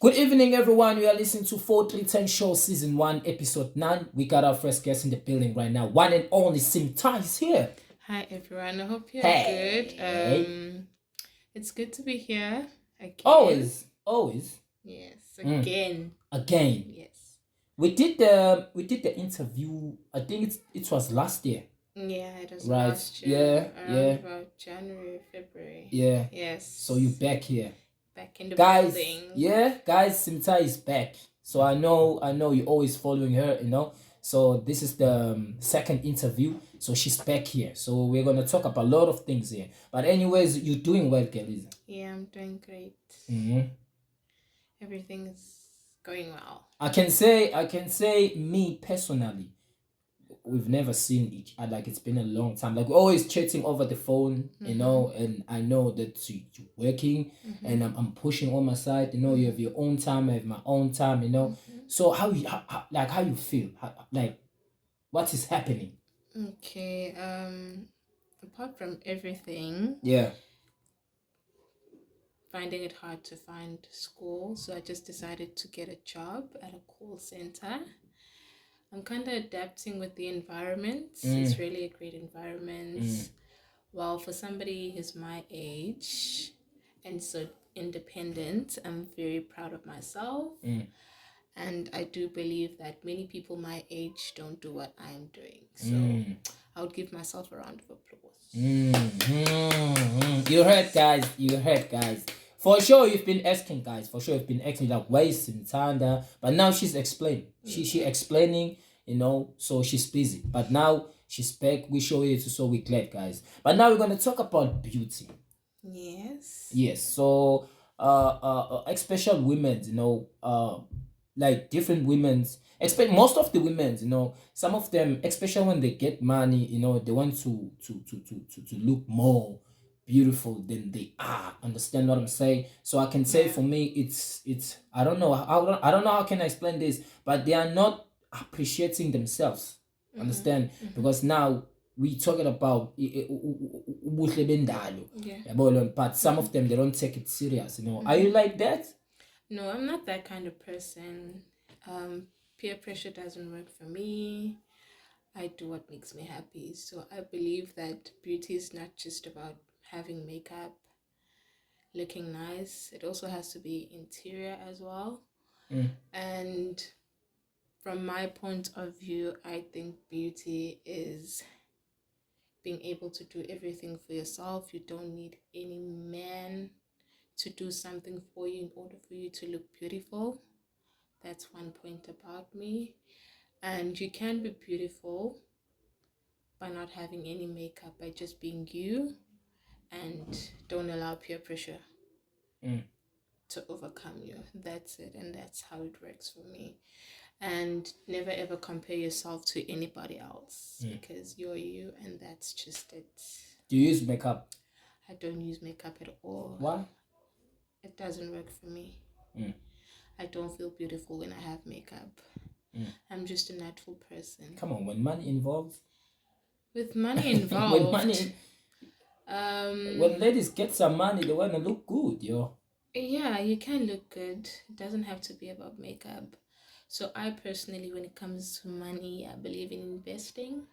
Good evening, everyone. We are listening to 4310 Show Season 1, Episode 9. We got our first guest in the building right now. One and only Simtha is here. Hi everyone, I hope you're Hey. good. It's good to be here again. Always. Yes, again. Yes. We did the interview. I think it was last year. Yeah, it was Right. last year. Yeah. About January, February. Yeah. Yes. So you're back here. Back in the Guys, building. yeah, guys, Simtha is back. So I know you're always following her, So this is the second interview. So she's back here. So we're gonna talk about a lot of things here. But anyways, you're doing well, Kelly. Yeah, I'm doing great. Everything's going well. I can say me personally, we've never seen each other. Like, it's been a long time. Like, we're always chatting over the phone, and I know that you're working, and I'm pushing on my side. You have your own time, I have my own time. So how you feel? What is happening? Okay. Apart from everything, finding it hard to find school, so I just decided to get a job at a call center. I'm kind of adapting with the environment. It's really a great environment. Well, for somebody who's my age and so independent, I'm very proud of myself. And I do believe that many people my age don't do what I'm doing. So I would give myself a round of applause. You heard, guys. For sure, you've been asking, guys. For sure, you've been asking, like, why is Enanda? But now she's explaining. She explaining, so she's busy. But now she's back. We show it, so we're glad, guys. But now we're going to talk about beauty. Yes. So, especially women, like different women's, most of the women's, some of them, especially when they get money, they want to look more beautiful than they are. Understand what I'm saying? So I can say, for me, it's I don't know how can I explain this, but they are not appreciating themselves. Understand? Because now we talking about ubuhle bendalo. But some of them, they don't take it serious. Are you like that? No, I'm not that kind of person. Peer pressure doesn't work for me. I do what makes me happy. So I believe that beauty is not just about having makeup, looking nice. It also has to be interior as well. And from my point of view, I think beauty is being able to do everything for yourself. You don't need any man to do something for you in order for you to look beautiful. That's one point about me. And you can be beautiful by not having any makeup, by just being you, and don't allow peer pressure to overcome you. That's it, and that's how it works for me. And never ever compare yourself to anybody else, because you're you, and that's just it. Do you use makeup? I don't use makeup at all. Why? It doesn't work for me. I don't feel beautiful when I have makeup. I'm just a natural person. Come on, when money involves? With money involved. When ladies get some money, they want to look good, yo. Yeah, you can look good. It doesn't have to be about makeup. So I personally, when it comes to money, I believe in investing.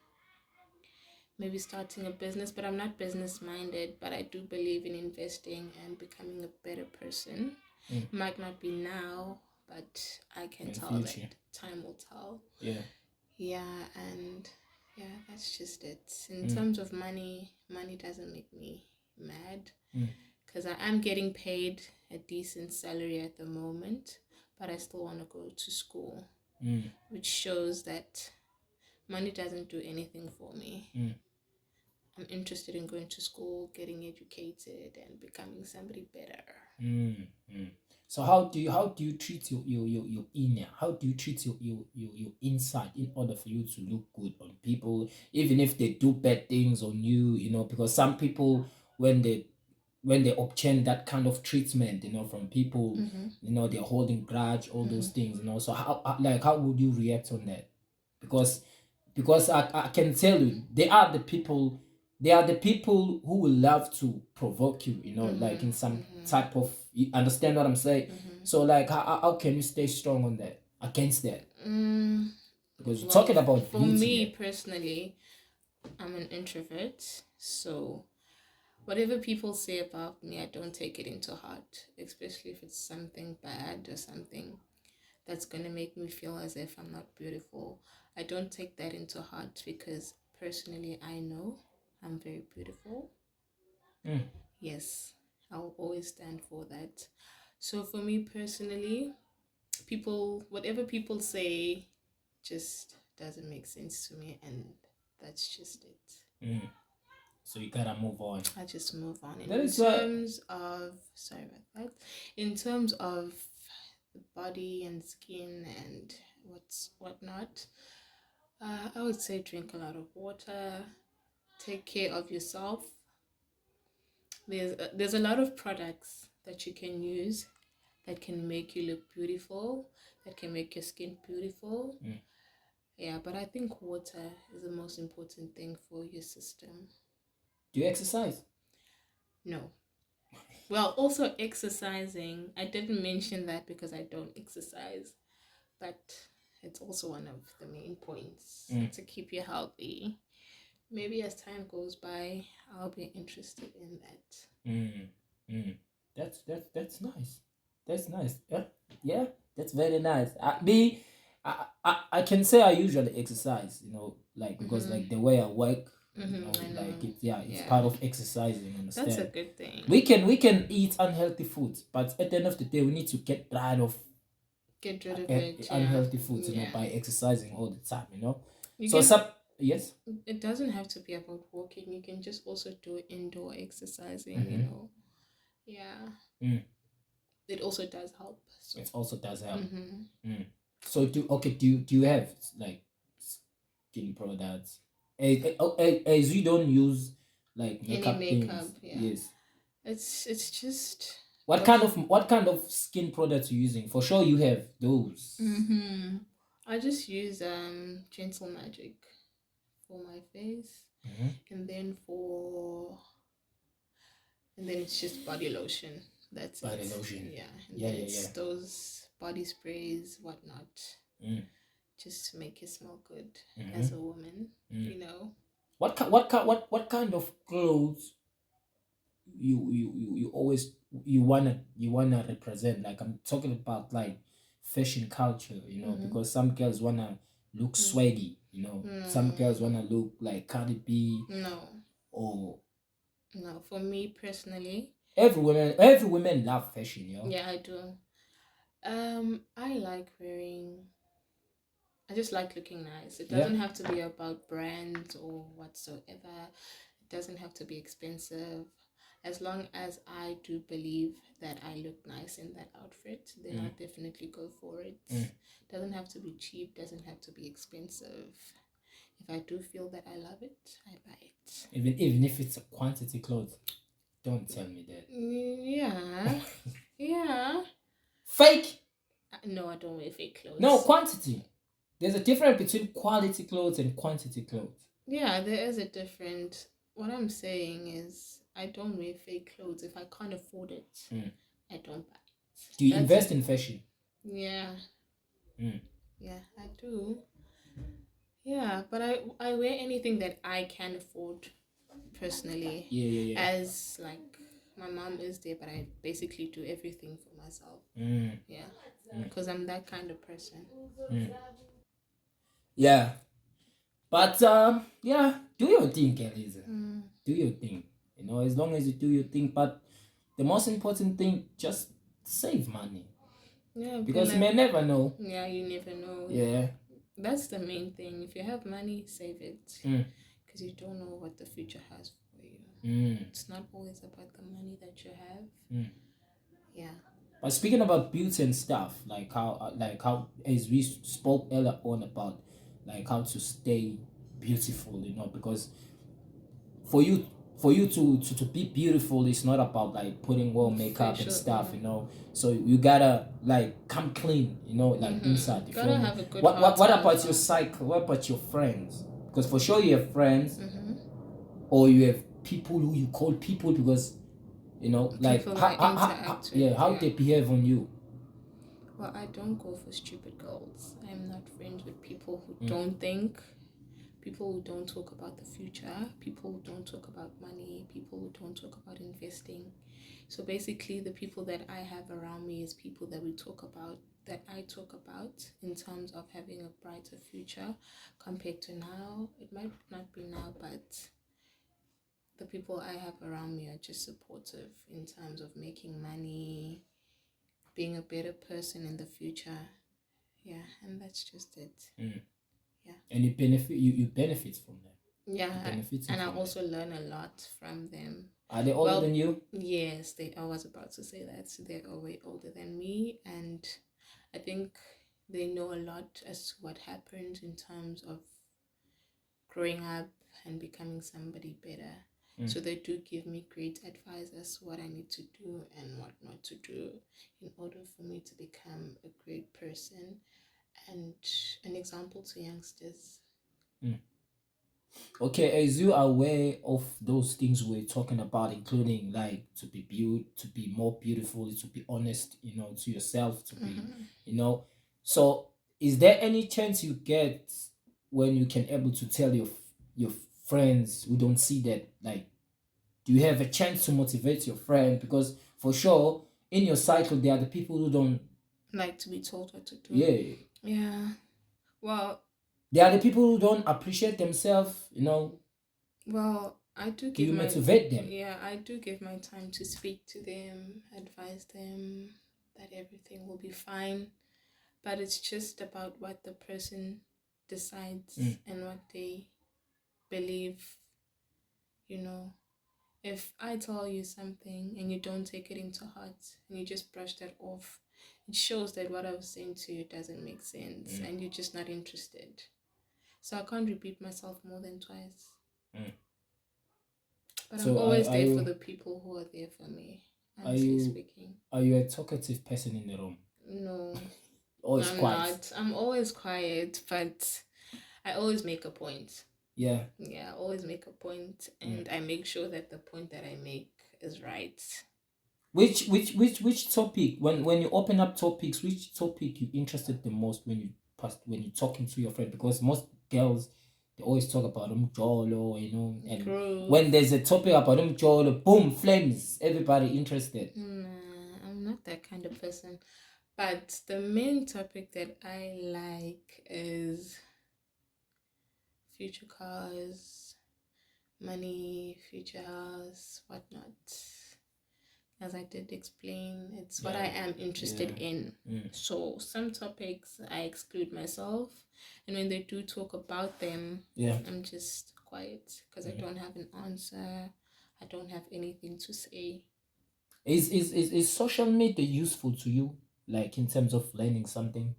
Maybe starting a business, but I'm not business minded, but I do believe in investing and becoming a better person. Might not be now, but I can tell that time will tell. That's just it. In terms of money doesn't make me mad, because I am getting paid a decent salary at the moment, but I still want to go to school, which shows that money doesn't do anything for me. I'm interested in going to school, getting educated, and becoming somebody better. So how do you treat your inner? How do you treat your inside in order for you to look good on people, even if they do bad things on you? Because some people, when they obtain that kind of treatment, from people, they're holding grudge, all those things, So how would you react on that? Because I can tell you, they are the people who will love to provoke you, like in some type of You understand what I'm saying? Mm-hmm. So like, how can you stay strong on that, against that? Because you're Well, talking about for beauty me here. personally, I'm an introvert, so whatever people say about me, I don't take it into heart, especially if it's something bad or something that's going to make me feel as if I'm not beautiful. I don't take that into heart because personally, I know I'm very beautiful. Mm. Yes, I'll always stand for that. So for me personally, whatever people say just doesn't make sense to me, and that's just it. Mm. So you gotta move on. I just move on. And That in is why. terms of, sorry about that, in terms of the body and skin and whatnot, I would say drink a lot of water, take care of yourself. There's a lot of products that you can use that can make you look beautiful, that can make your skin beautiful. Mm. Yeah, but I think water is the most important thing for your system. Do you exercise? No. Well, also exercising. I didn't mention that because I don't exercise, but it's also one of the main points to keep you healthy. Maybe as time goes by, I'll be interested in that. That's nice. That's nice. Yeah, that's very nice. I can say I usually exercise. Like, because like the way I work, like it's part of exercising. Understand? That's a good thing. We can eat unhealthy foods, but at the end of the day, we need to get rid of unhealthy foods. By exercising all the time. Yes. It doesn't have to be about walking. You can just also do indoor exercising. Yeah. It also does help. So. It also does help. So do you have like skin products? As you don't use like makeup things. Yeah. Yes. It's just what kind of skin products you using? For sure you have those. I just use Gentle Magic for my face, and then it's just body lotion. That's body it. lotion. Yeah. And then it's those body sprays, whatnot. Just to make you smell good as a woman. What kind of clothes you always you wanna represent? Like, I'm talking about like fashion culture, because some girls wanna look swaggy, some girls wanna look like Cardi B. No, for me personally, every woman love fashion. Yeah, I do. I like wearing. I just like looking nice. It doesn't have to be about brands or whatsoever. It doesn't have to be expensive. As long as I do believe that I look nice in that outfit, then I'll definitely go for it. Doesn't have to be cheap, doesn't have to be expensive. If I do feel that I love it, I buy it. Even if it's a quantity clothes. Don't tell me that. Yeah. Yeah. Fake? No, I don't wear fake clothes. No, quantity. There's a difference between quality clothes and quantity clothes. Yeah, there is a difference. What I'm saying is I don't wear fake clothes. If I can't afford it, I don't buy it. Do you invest in fashion? Yeah. Yeah, I do. Yeah, but I wear anything that I can afford personally. Yeah. As like my mom is there, but I basically do everything for myself. Yeah. Because I'm that kind of person. Yeah. But yeah, do your thing, Eliza. Do your thing. As long as you do your thing. But the most important thing, just save money. Yeah. Because you may never know. Yeah, you never know. Yeah. That's the main thing. If you have money, save it. Because you don't know what the future has for you. It's not always about the money that you have. Yeah. But speaking about beauty and stuff, like how as we spoke earlier on about like how to stay beautiful, because for you to be beautiful, it's not about like putting well makeup and stuff, so you gotta like come clean, like inside. You gotta have a good what about your cycle? What about your friends? Because for sure you have friends, or you have people who you call people, because You know, like People I interact with. yeah, how they behave on you. Well, I don't go for stupid girls. I'm not friends with people who don't think, people who don't talk about the future, people who don't talk about money, people who don't talk about investing. So basically, the people that I have around me is people that we talk about, that I talk about in terms of having a brighter future compared to now. It might not be now, but the people I have around me are just supportive in terms of making money, being a better person in the future. Yeah, and that's just it. Yeah. And you benefit from them. Yeah, and I from also them. learn a lot from them. Are they older than you? Yes, they. I was about to say that. So they're way older than me, and I think they know a lot as to what happens in terms of growing up and becoming somebody better. So they do give me great advice as to what I need to do and what not to do in order for me to become a great person and an example to youngsters. Okay, as you are aware of those things we're talking about, including like to be to be more beautiful, to be honest, you know, to yourself, to be, you know. So, is there any chance you get when you can able to tell your friends who don't see that, like, do you have a chance to motivate your friend? Because for sure, in your cycle, there are the people who don't like to be told what to do. Yeah. Well, there are the people who don't appreciate themselves, you know. Well, I do Do give you my motivate them? Yeah, I do give my time to speak to them, advise them that everything will be fine. But it's just about what the person decides and what they believe, you know. If I tell you something and you don't take it into heart and you just brush that off, it shows that what I was saying to you doesn't make sense and you're just not interested. So I can't repeat myself more than twice. But so I'm always there for the people who are there for me, honestly speaking. Are you a talkative person in the room? No. Always I'm quiet? Not. I'm always quiet, but I always make a point. Yeah. Yeah, I always make a point and I make sure that the point that I make is right. Which topic, when you open up topics, which topic you interested the most when you're talking to your friend? Because most girls, they always talk about umjolo, you know, and when there's a topic about umjolo, boom, flames, everybody interested. Nah, I'm not that kind of person. But the main topic that I like is future cars, money, future house, whatnot. As I did explain, it's what I am interested in. So some topics I exclude myself, and when they do talk about them, I'm just quiet because I don't have an answer. I don't have anything to say. Is social media useful to you, like in terms of learning something?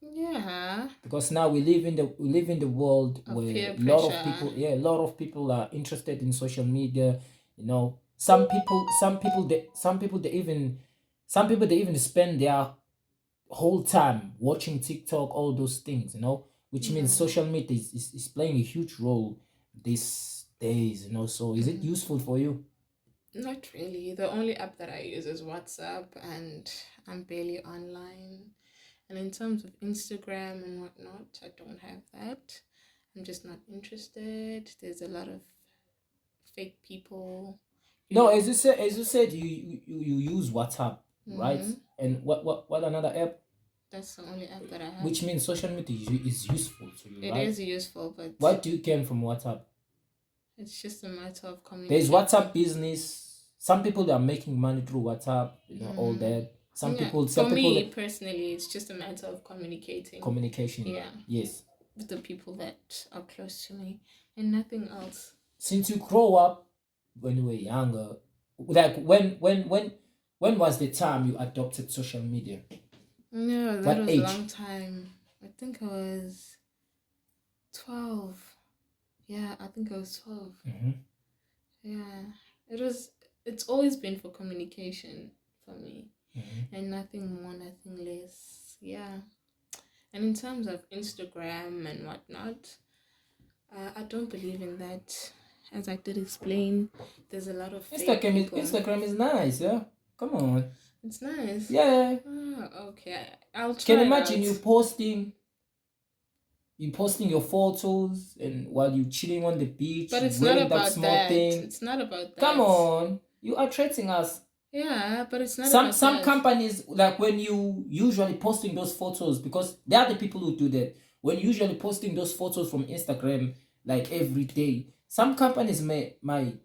Yeah. Because now we live in the world of where a lot of people are interested in social media. You know, some people they even spend their whole time watching TikTok, all those things. You know, which means social media is playing a huge role these days. You know, so is it useful for you? Not really. The only app that I use is WhatsApp, and I'm barely online. And in terms of Instagram and whatnot, I don't have that. I'm just not interested. There's a lot of fake people. No, as you said, you use WhatsApp, right? And what another app? That's the only app that I have. Which means social media is useful to you, right? It is useful, but what do you gain from WhatsApp? It's just a matter of communicating. There's WhatsApp business. Some people are making money through WhatsApp, you know, all that. Some people. For me personally, it's just a matter of communicating. Communication. Yeah. Yes. With the people that are close to me, and nothing else. Since you grow up, when you were younger, like when was the time you adopted social media? No, that was age? A long time. I think I was 12. Yeah, I think I was 12. Yeah, it's always been for communication for me, and nothing more, nothing less. Yeah. And in terms of Instagram and whatnot, I don't believe in that. as I did explain, there's a lot of fake Instagram is people. Instagram is nice, yeah. Come on. It's nice. Yeah. Okay. I'll try Can it imagine out. you posting your photos and while you chilling on the beach, But it's wearing not that about small that. thing. It's not about that. Come on. You are treating us. Yeah, but it's not Some about some that. companies, like when you usually posting those photos, because they are the people who do that. When you usually posting those photos from Instagram like every day, some companies might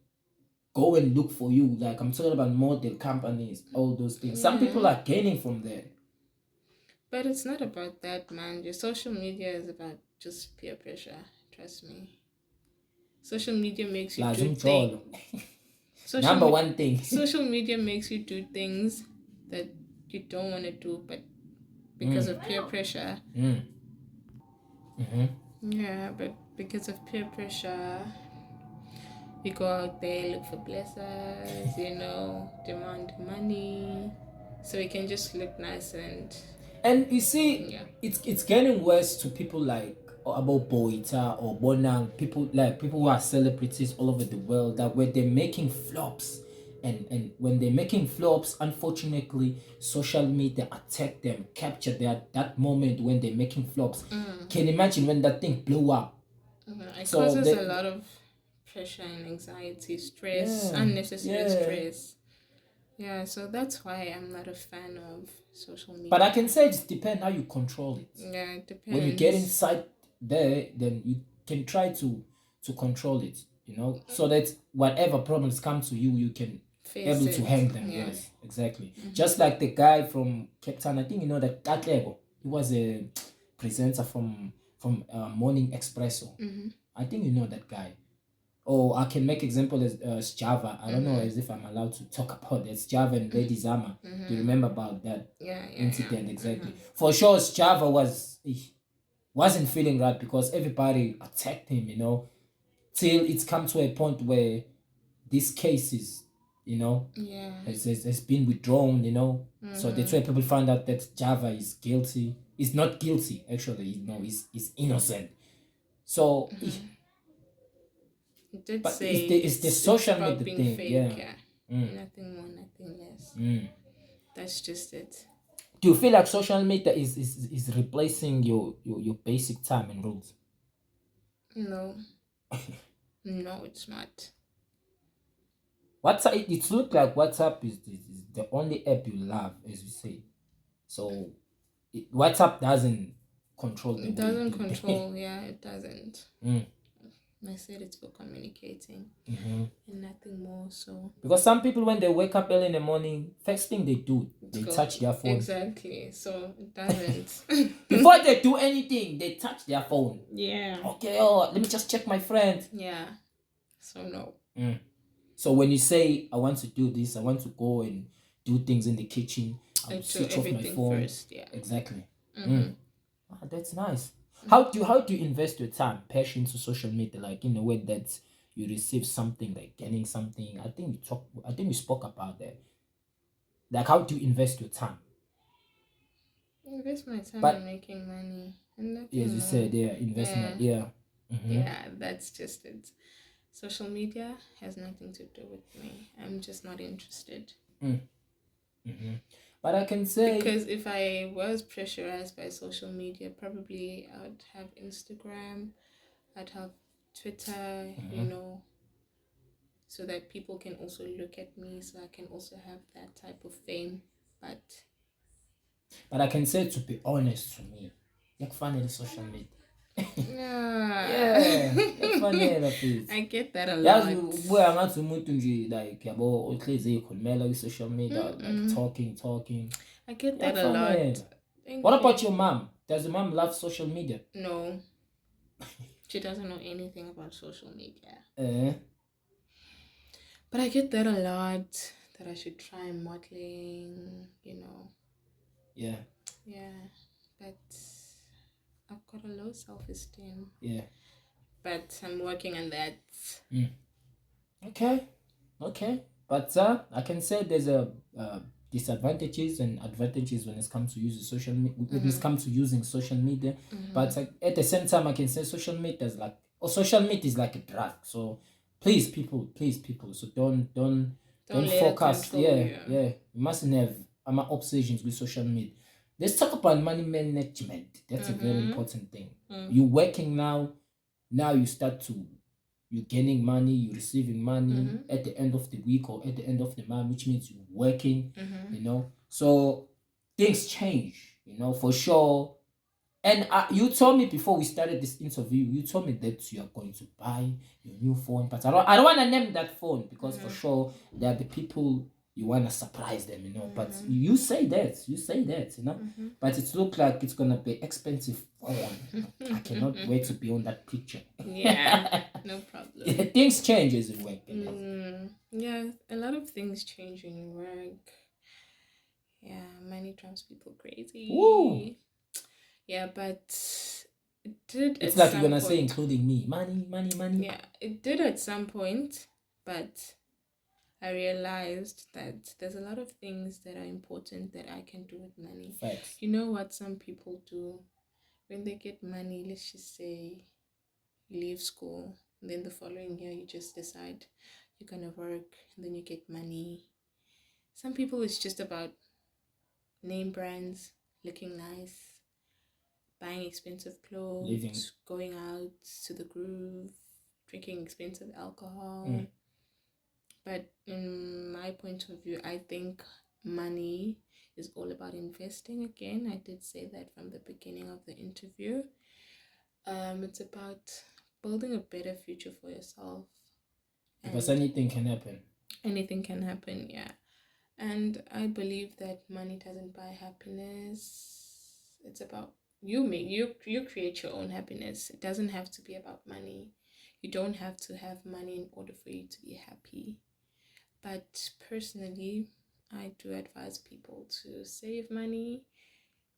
go and look for you. Like I'm talking about model companies, all those things. Some people are gaining from there. But it's not about that, man. Your social media is about just peer pressure. Trust me. Social media makes you do things. Number one thing. Social media makes you do things that you don't want to do, but because of peer pressure. Yeah, but because of peer pressure, we go out there, look for blessers, demand money, so we can just look nice and you see, it's getting worse to people like about Boita or Bonang, people who are celebrities all over the world, that where they're making flops, and when they're making flops, unfortunately, social media attack them, capture that moment when they're making flops. Can you imagine when that thing blew up? It causes a lot of pressure and anxiety, stress, unnecessary stress. Yeah, so that's why I'm not a fan of social media. But I can say it depends how you control it. Yeah, it depends. When you get inside there, then you can try to control it, so that whatever problems come to you, you can able to handle them. Yeah. Yes, exactly. Just like the guy from Cape Town, I think you know that Katlego. He was a presenter from Morning Espresso. I think you know that guy. Or I can make example as Java. I don't know as if I'm allowed to talk about that. Java and Lady Zama. Do you remember about that incident? Exactly. For sure, Java wasn't feeling right because everybody attacked him, till it's come to a point where this case is, has been withdrawn, So that's why people found out that Java is guilty. He's not guilty, actually. He's innocent. So, but it's the social media thing, fake, nothing more, nothing less. That's just it. Do you feel like social media is replacing your basic time and rules? No. No, it's not. WhatsApp, it looks like WhatsApp is the only app you love, as you say. So WhatsApp doesn't control the It doesn't control, yeah, it doesn't. I said it's for communicating and nothing more. So because some people, when they wake up early in the morning, first thing they do, they touch their phone. Exactly. So it doesn't. Before they do anything, they touch their phone. Yeah. Okay. Oh, let me just check my friend. Yeah. So no. So when you say I want to do this, I want to go and do things in the kitchen, I'll switch off my phone first. Yeah. Exactly. That's nice. How do you invest your time, passion to social media, like in a way that you receive something, like getting something? I think we spoke about that. Like, how do you invest your time? Invest my time in making money and nothing as you said, investment. Yeah. Yeah, that's just it. Social media has nothing to do with me. I'm just not interested. But I can say, because if I was pressurized by social media, probably I would have Instagram, I'd have Twitter, so that people can also look at me, so I can also have that type of fame. But I can say, to be honest, to me, like funny the social media. Yeah, funny. I get that a lot. Where I'm at like about social media, like talking. I get that a lot. What about your mom? Does your mom love social media? No. She doesn't know anything about social media. But I get that a lot, that I should try modeling, Yeah. Yeah. But I've got a low self-esteem. Yeah. But I'm working on that. Okay. But I can say there's a disadvantages and advantages when it comes to using social media. When it comes to using social media, but at the same time, I can say social media is like a drug. So please people, so don't let it focus. control you. You mustn't have obsessions with social media. Let's talk about money management. That's a very important thing. You're working now you start to you're gaining money, you're receiving money at the end of the week or at the end of the month, which means you're working, so things change, for sure. And you told me before we started this interview, you told me that you are going to buy your new phone, but I don't want to name that phone because for sure there are the people you want to surprise them, But you say that, But it looks like it's gonna be expensive phone. I cannot wait to be on that picture. Yeah, no problem. Things change as you work. Yeah, a lot of things change when you work. Yeah, money drives people crazy. Woo! Yeah, but it did. It's at like some you're gonna point, say, including me, money. Yeah, it did at some point, but I realized that there's a lot of things that are important that I can do with money. Facts. You know what some people do when they get money? Let's just say you leave school, and then the following year you just decide you're gonna work, and then you get money. Some people it's just about name brands, looking nice, buying expensive clothes, Living. going out to the groove, drinking expensive alcohol. But in my point of view, I think money is all about investing again. I did say that from the beginning of the interview. It's about building a better future for yourself. Because anything can happen. Anything can happen, yeah. And I believe that money doesn't buy happiness. It's about you create your own happiness. It doesn't have to be about money. You don't have to have money in order for you to be happy. But personally, I do advise people to save money,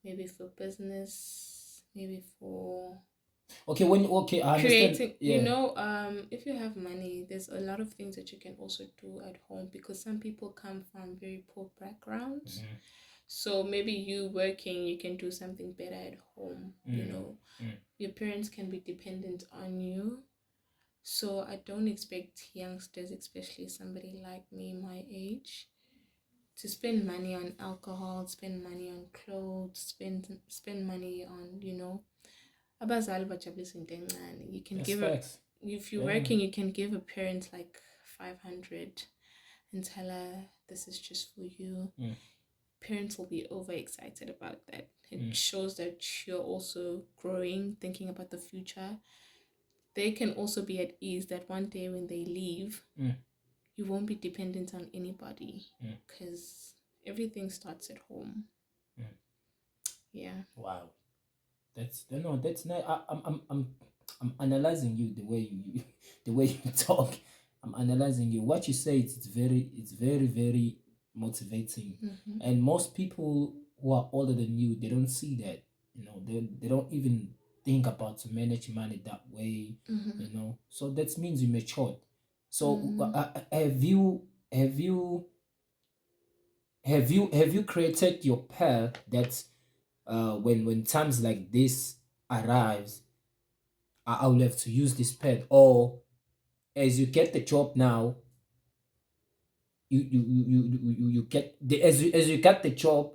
maybe for business, maybe for I understand. creating. Yeah. If you have money, there's a lot of things that you can also do at home because some people come from very poor backgrounds. So maybe you working, you can do something better at home. Your parents can be dependent on you. So I don't expect youngsters, especially somebody like me, my age, to spend money on alcohol, spend money on clothes, spend money on, abazali bajabulisa into encane. You can That's give facts. if you're working, you can give a parent like 500 and tell her this is just for you. Parents will be overexcited about that. It shows that you're also growing, thinking about the future. They can also be at ease that one day when they leave, you won't be dependent on anybody because everything starts at home. Yeah. Wow. That's nice. I'm analyzing you the way you the way you talk. I'm analyzing you. What you say it's very very motivating. And most people who are older than you, they don't see that. They don't even think about to manage money that way. So that means you matured. So have you created your path that when times like this arrives, I will have to use this pad, or as you get the job now, you get the as you get the job,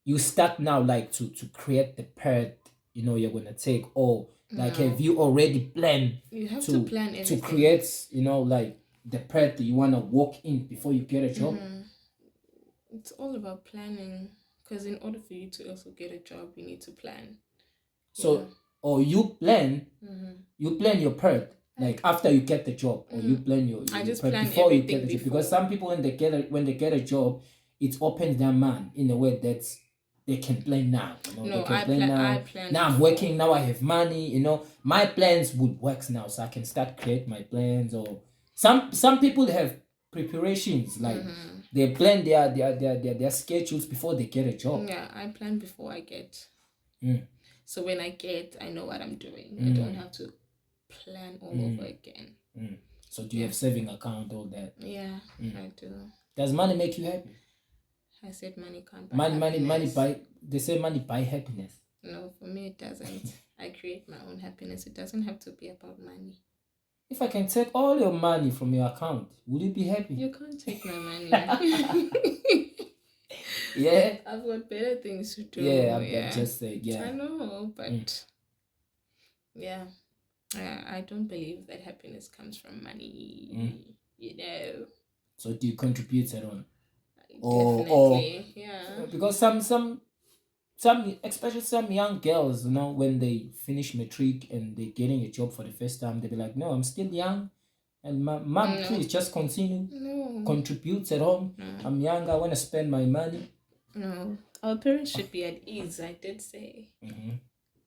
you start now like to create the pad you're gonna take, or like No. have you already planned You have to plan to everything. create like the pad that you want to walk in before you get a job? It's all about planning because in order for you to also get a job, you need to plan. So or you plan your pad like after you get the job, or you plan your I just pad plan before you everything get the job, before. because some people when they get a job, it opens their mind in a way that they can plan now. No, they can I plan now. I'm before. working now. I have money. My plans would work now, so I can start create my plans. Or some people have preparations like they plan their schedules before they get a job. Yeah, I plan before I get. So when I get, I know what I'm doing. I don't have to plan all over again. So do you have saving account, all that? Yeah, I do. Does money make you happy? I said money can't buy happiness. Money buy. They say money buy happiness. No, for me it doesn't. I create my own happiness. It doesn't have to be about money. If I can take all your money from your account, will you be happy? You can't take my money. Yeah. I've got better things to do. Yeah, I'm just saying, I yeah. know, but yeah, I don't believe that happiness comes from money. You know, So do you contribute at all? Or definitely, yeah. because some especially some young girls, when they finish matric and they're getting a job for the first time, they be like, no, I'm still young, and mom, No, please just continue, no, contribute at home. no, I'm young, I want to spend my money. no. Our parents should be at ease. I did say Mm-hmm.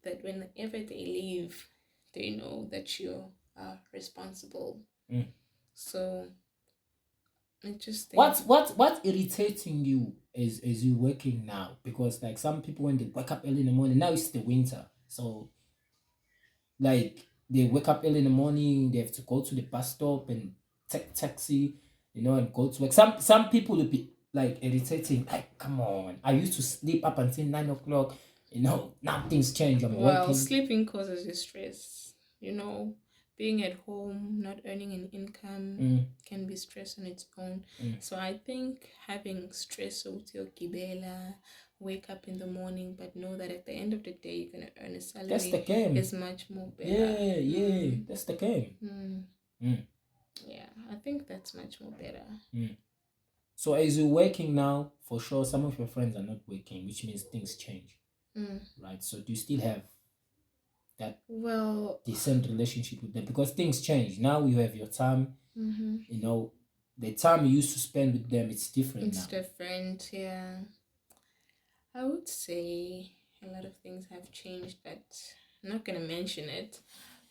that whenever they leave, they know that you are responsible. Mm. So I just think, What's irritating you is you working now? Because like some people when they wake up early in the morning, now it's the winter, so like they wake up early in the morning, they have to go to the bus stop and take taxi, and go to work. Some people will be like irritating, like, come on, I used to sleep up until 9 o'clock, now things change, I'm well, working. sleeping causes you stress. You know, being at home, not earning an income can be stress on its own. So I think having stress with your gibela, wake up in the morning, but know that at the end of the day you're gonna earn a That's the salary game. is much more better. Yeah, that's the game. Yeah, I think that's much more better. So as you're working now, for sure, some of your friends are not working, which means things change, right? So do you still have that decent relationship with them? Because things change. Now you have your time, the time you used to spend with them, it's different now. It's different, yeah. I would say a lot of things have changed, but I'm not going to mention it.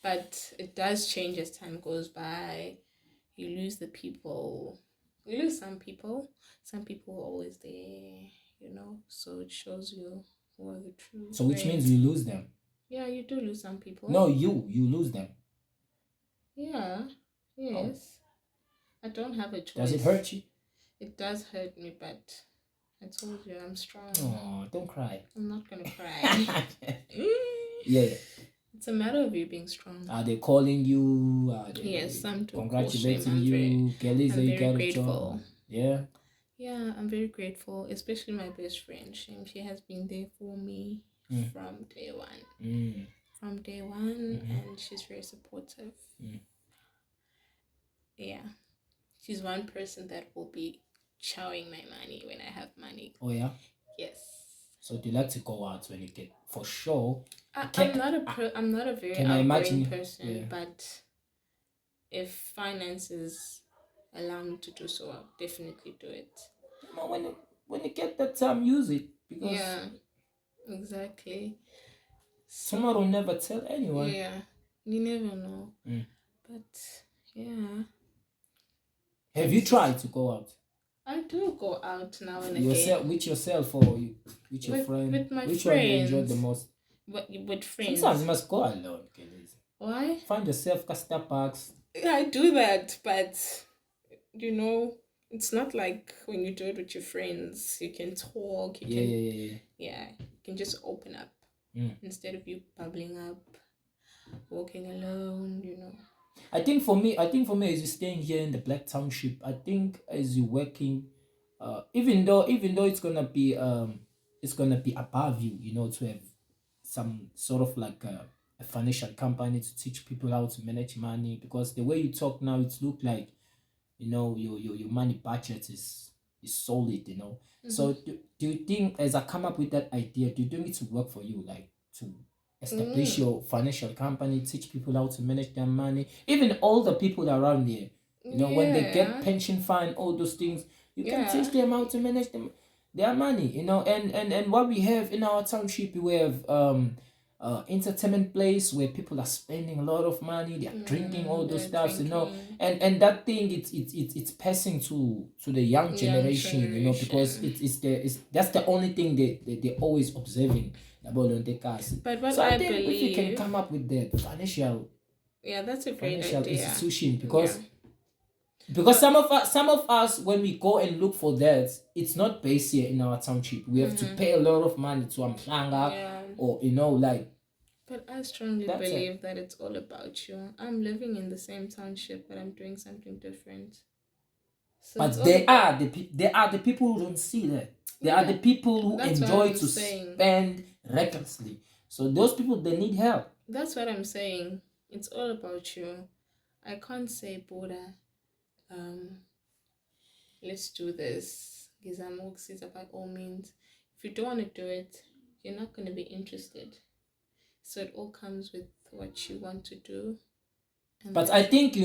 But it does change as time goes by. You lose the people. You lose some people. Some people are always there, so it shows you who are the true So which means you lose them. Yeah, you do lose some people. No, you lose them. Yeah, yes. I don't have a choice. Does it hurt you? It does hurt me, but I told you I'm strong. Oh, don't cry. I'm not gonna cry. Yeah. It's a matter of you being strong. Are they calling you? Yes, some do. Congratulating you. Kelly's I'm you very got grateful. a job. Yeah. Yeah, I'm very grateful, especially my best friend. She has been there for me from day one. From day one, and she's very supportive. Yeah. She's one person that will be chowing my money when I have money. Oh yeah? Yes. So do you like to go out when you get, for sure? I'm not a very outgoing person, but if finances allow me to do so, I'll definitely do it. When you get that time, use it, because yeah, exactly. Tomorrow never tell anyone. Yeah, you never know. But yeah. Have you tried to go out? I do go out now and again. With yourself or with your friend? With my Which friends. one you enjoy the most? With friends. Sometimes you must go alone, Kelly. Why? Find yourself Casta Parks. I do that, but it's not like when you do it with your friends. You can talk. You can just open up instead of you bubbling up, walking alone. I think for me, as you're staying here in the Black Township, I think as you're working, even though it's gonna be above you, to have some sort of like a financial company to teach people how to manage money, because the way you talk now, it look like your money budget is solid. So do you think, as I come up with that idea, do you think it will work for you, like to establish your financial company, teach people how to manage their money, even all the people around there, when they get pension fund, all those things, you can teach them how to manage their money, and what we have in our township, we have entertainment place where people are spending a lot of money, they are drinking all those stuff, and that thing, it's passing to the young generation, because that's the only thing they're always observing about the cars. But what so I think if you can come up with the financial that's a great financial idea. institution, because some of us, when we go and look for that, it's not based here in our township. We have to pay a lot of money to Amplanga, or like But I strongly That's it. believe that it's all about you. I'm living in the same township, but I'm doing something different. So it's But all they about. are they are the people who don't see that. They are the Yeah, people who that's what enjoy I'm to saying. spend recklessly. So those people, they need help. That's what I'm saying. It's all about you. I can't say, Buddha, um, let's do this. Gizamoxis by all means. If you don't want to do it, you're not going to be interested. So it all comes with what you want to do. And But I think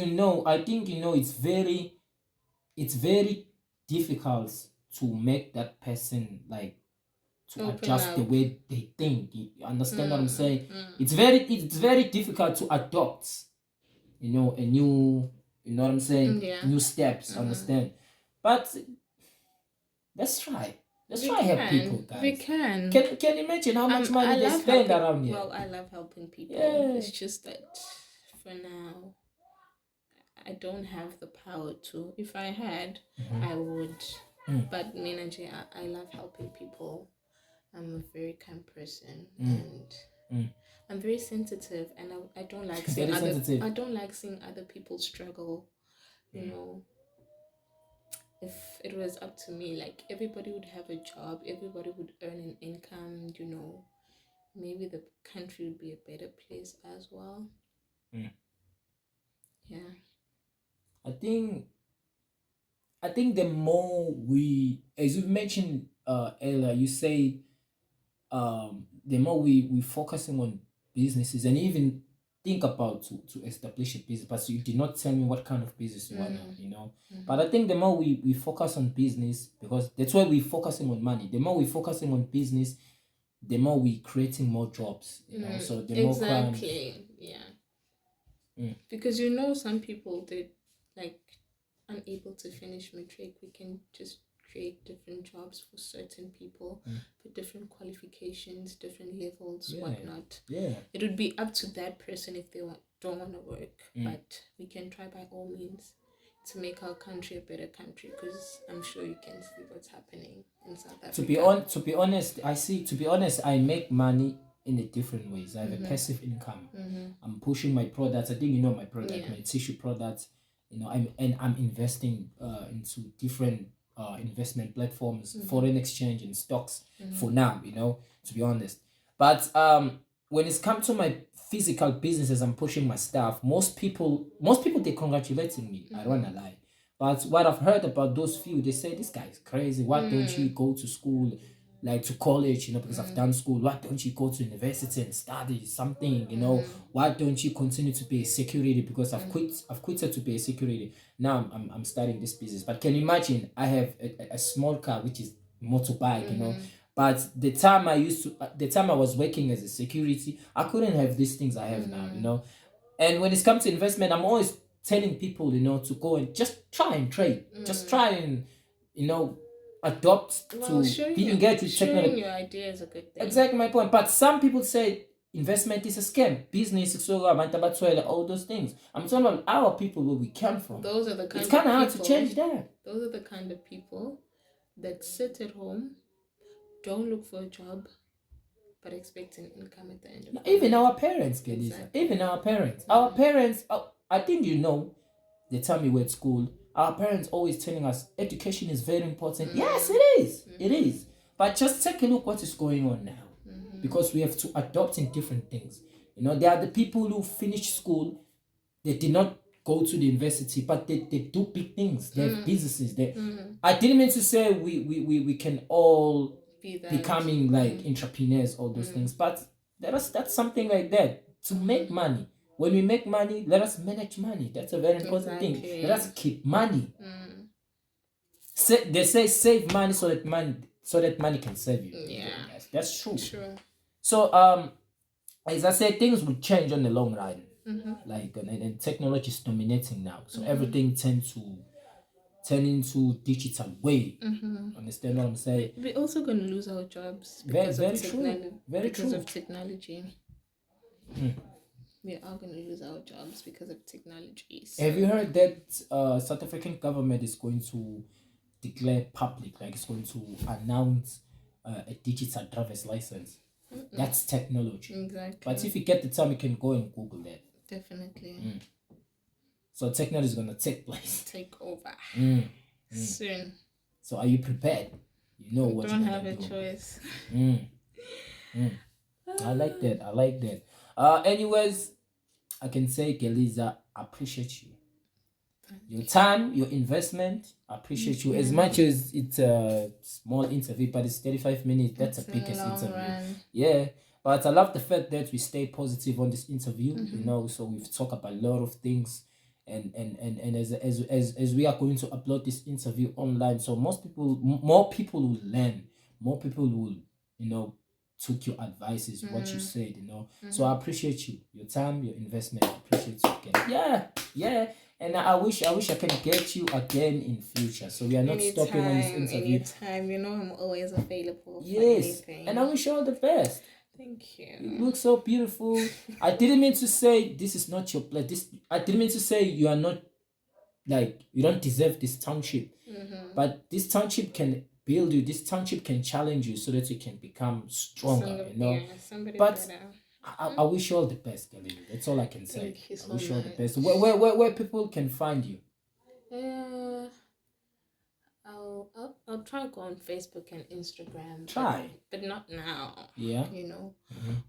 it's very difficult to make that person like to open adjust the up. way they think. You understand what I'm saying? Mm. It's very difficult to adopt, a new, you know what I'm saying, Yeah. new steps. Understand? But let's try. Let's try help people, guys. We can. Can you imagine how much money they spend around here? Well, I love helping people. Yeah. It's just that for now, I don't have the power to. If I had, I would. But Minaji, I love helping people. I'm a very kind person, and I'm very sensitive, and I don't like seeing Very other. sensitive. I don't like seeing other people struggle. You know, if it was up to me, like everybody would have a job, everybody would earn an income. You know, maybe the country would be a better place as well. Yeah. I think the more we, as you mentioned earlier, you say the more we focusing on businesses and even think about to establish a business, but you did not tell me what kind of business you wanna, But I think the more we focus on business, because that's why we're focusing on money. The more we're focusing on business, the more we creating more jobs, So the more crime. Exactly. Yeah. Because some people, they like unable to finish matric. We can just create different jobs for certain people, with different qualifications, different levels, whatnot. Yeah. It would be up to that person if they don't want to work, but we can try by all means to make our country a better country, because I'm sure you can see what's happening in South Africa. To be honest, I make money in a different ways. I have a passive income. I'm pushing my products. I think my product, my tissue products. I'm investing into different investment platforms, foreign exchange and stocks for now. To be honest, but when it's come to my physical businesses, I'm pushing my stuff. Most people they congratulating me. I don't wanna lie. But what I've heard about those few, they say this guy is crazy. Why don't you go to school, like to college? Because I've done school. Why don't you go to university and study something? Why don't you continue to be a security? Because I've quit to be a security. Now I'm starting this business. But can you imagine? I have a small car which is motorbike. But the time I was working as a security, I couldn't have these things I have now. And when it comes to investment, I'm always telling people, to go and just try and trade. Just try and, adopt to be engaged with technology. Sharing your idea is a good thing. Exactly my point. But some people say investment is a scam. Business is all those things. I'm talking about our people where we come from. Those are the kind it's kind of hard to change that. Those are the kind of people that sit at home, don't look for a job, but expect an income at the end of the Even month. our parents, Kelisa. Exactly. Even our parents. Our parents, I think they tell me we're at school. Our parents always telling us education is very important. Yes, it is. It is. But just take a look what is going on now. Because we have to adopt in different things. There are the people who finish school, they did not go to the university, but they do big things. They have businesses. I didn't mean to say we can all becoming like entrepreneurs, all those things, but that's something like that to make money. When we make money, let us manage money. That's a very important thing. Let us keep money. They say save money so that money can save you. Yeah, yes, that's true. True. So as I said, things will change on the long run. Like and technology is dominating now, so everything tends to turn into digital way. Understand what I'm saying? We're also going to lose our jobs because of technology. We are going to lose our jobs because of technology. So. Have you heard that South African government is going to declare public, like it's going to announce a digital driver's license? That's technology. Exactly. But if you get the time, you can go and Google that. Definitely. So technology is gonna take place. Take over. Soon. So are you prepared? You know what Don't you're have gonna a do. choice. I like that. I like that. Anyways, I can say, Geliza, I appreciate you. Your time, your investment, I appreciate you. As much as it's a small interview, but it's 35 minutes. That's It's the biggest a long interview. run. Yeah. But I love the fact that we stay positive on this interview, you know, so we've talked about a lot of things. And as we are going to upload this interview online, so more people will learn, more people will, you know, took your advices, what you said, you know. So I appreciate you, your time, your investment. I appreciate you again. Yeah. And I wish I can get you again in future. So we are not stopping on this interview. Anytime, you know I'm always available for Yes. anything. And I wish you all the best. Thank you. You look so beautiful. I didn't mean to say this is not your place. I didn't mean to say you are not, like, you don't deserve this township. But this township can build you. This township can challenge you so that you can become stronger. You know. Somebody But better. I wish you all the best, Galila. That's all I can say. Thank you so I wish you all the much. best. Where people can find you? I'll try to go on Facebook and Instagram. Try. But not now. Yeah. You know,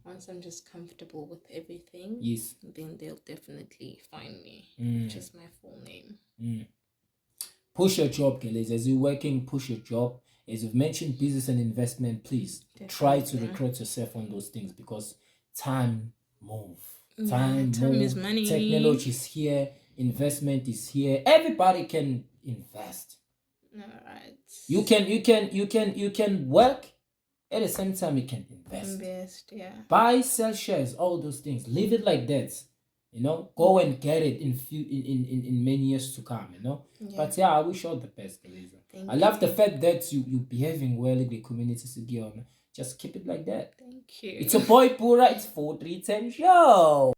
once I'm just comfortable with everything, Yes. then they'll definitely find me. Just my full name. Push your job, Galila. As you're working, push your job. As you've mentioned, business and investment, please try to recruit yourself on those things, because time move. Time is money. Technology is here. Investment is here. Everybody can invest. All right. You can work at the same time you can invest. Yeah. Buy, sell shares, all those things. Leave it like that. You know, go and get it in many years to come, you know. Yeah. But yeah, I wish you all the best, Eliza. I love the fact that you behaving well in the community, Sigion. Just keep it like that. Thank you. It's a boy Pura, it's 4310 show.